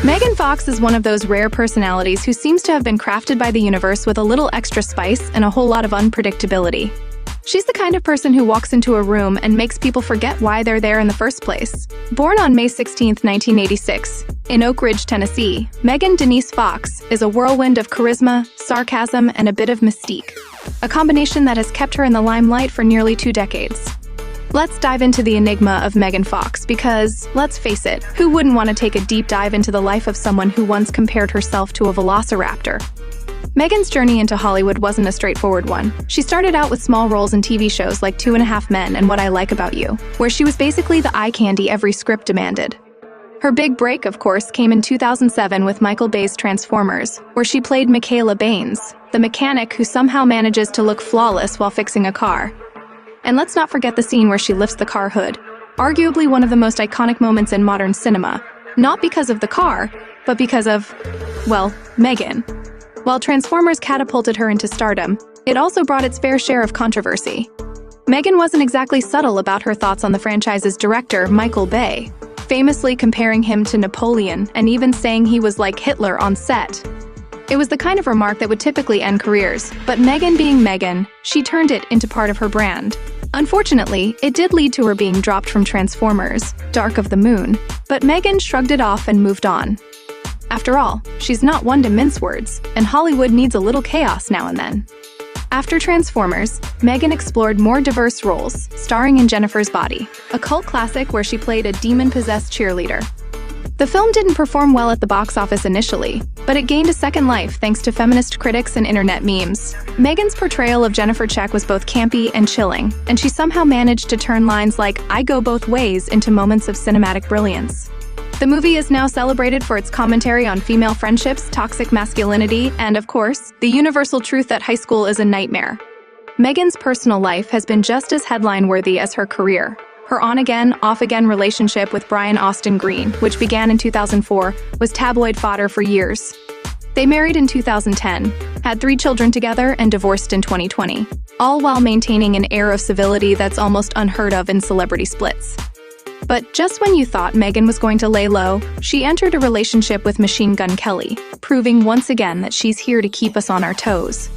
Megan Fox is one of those rare personalities who seems to have been crafted by the universe with a little extra spice and a whole lot of unpredictability. She's the kind of person who walks into a room and makes people forget why they're there in the first place. Born on May 16, 1986, in Oak Ridge, Tennessee, Megan Denise Fox is a whirlwind of charisma, sarcasm, and a bit of mystique, a combination that has kept her in the limelight for nearly 2 decades. Let's dive into the enigma of Megan Fox because, let's face it, who wouldn't want to take a deep dive into the life of someone who once compared herself to a velociraptor? Megan's journey into Hollywood wasn't a straightforward one. She started out with small roles in TV shows like 2.5 Men and What I Like About You, where she was basically the eye candy every script demanded. Her big break, of course, came in 2007 with Michael Bay's Transformers, where she played Michaela Baines, the mechanic who somehow manages to look flawless while fixing a car. And let's not forget the scene where she lifts the car hood, arguably one of the most iconic moments in modern cinema, not because of the car, but because of, well, Megan. While Transformers catapulted her into stardom, it also brought its fair share of controversy. Megan wasn't exactly subtle about her thoughts on the franchise's director, Michael Bay, famously comparing him to Napoleon and even saying he was like Hitler on set. It was the kind of remark that would typically end careers, but Megan being Megan, she turned it into part of her brand. Unfortunately, it did lead to her being dropped from Transformers: Dark of the Moon, but Megan shrugged it off and moved on. After all, she's not one to mince words, and Hollywood needs a little chaos now and then. After Transformers, Megan explored more diverse roles, starring in Jennifer's Body, a cult classic where she played a demon-possessed cheerleader. The film didn't perform well at the box office initially, but it gained a second life thanks to feminist critics and internet memes. Megan's portrayal of Jennifer Check was both campy and chilling, and she somehow managed to turn lines like "I go both ways" into moments of cinematic brilliance. The movie is now celebrated for its commentary on female friendships, toxic masculinity, and, of course, the universal truth that high school is a nightmare. Megan's personal life has been just as headline-worthy as her career. Her on-again, off-again relationship with Brian Austin Green, which began in 2004, was tabloid fodder for years. They married in 2010, had 3 children together, and divorced in 2020, all while maintaining an air of civility that's almost unheard of in celebrity splits. But just when you thought Megan was going to lay low, she entered a relationship with Machine Gun Kelly, proving once again that she's here to keep us on our toes.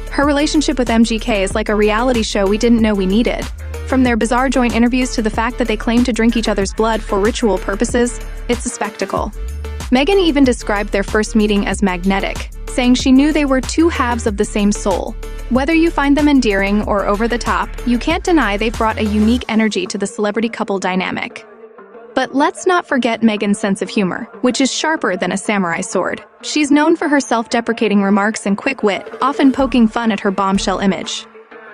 Her relationship with MGK is like a reality show we didn't know we needed. From their bizarre joint interviews to the fact that they claim to drink each other's blood for ritual purposes, it's a spectacle. Megan even described their first meeting as magnetic, saying she knew they were 2 halves of the same soul. Whether you find them endearing or over the top, you can't deny they've brought a unique energy to the celebrity couple dynamic. But let's not forget Megan's sense of humor, which is sharper than a samurai sword. She's known for her self-deprecating remarks and quick wit, often poking fun at her bombshell image.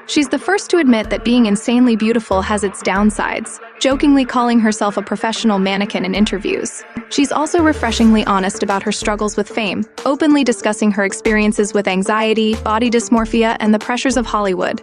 She's the first to admit that being insanely beautiful has its downsides, jokingly calling herself a professional mannequin in interviews. She's also refreshingly honest about her struggles with fame, openly discussing her experiences with anxiety, body dysmorphia, and the pressures of Hollywood.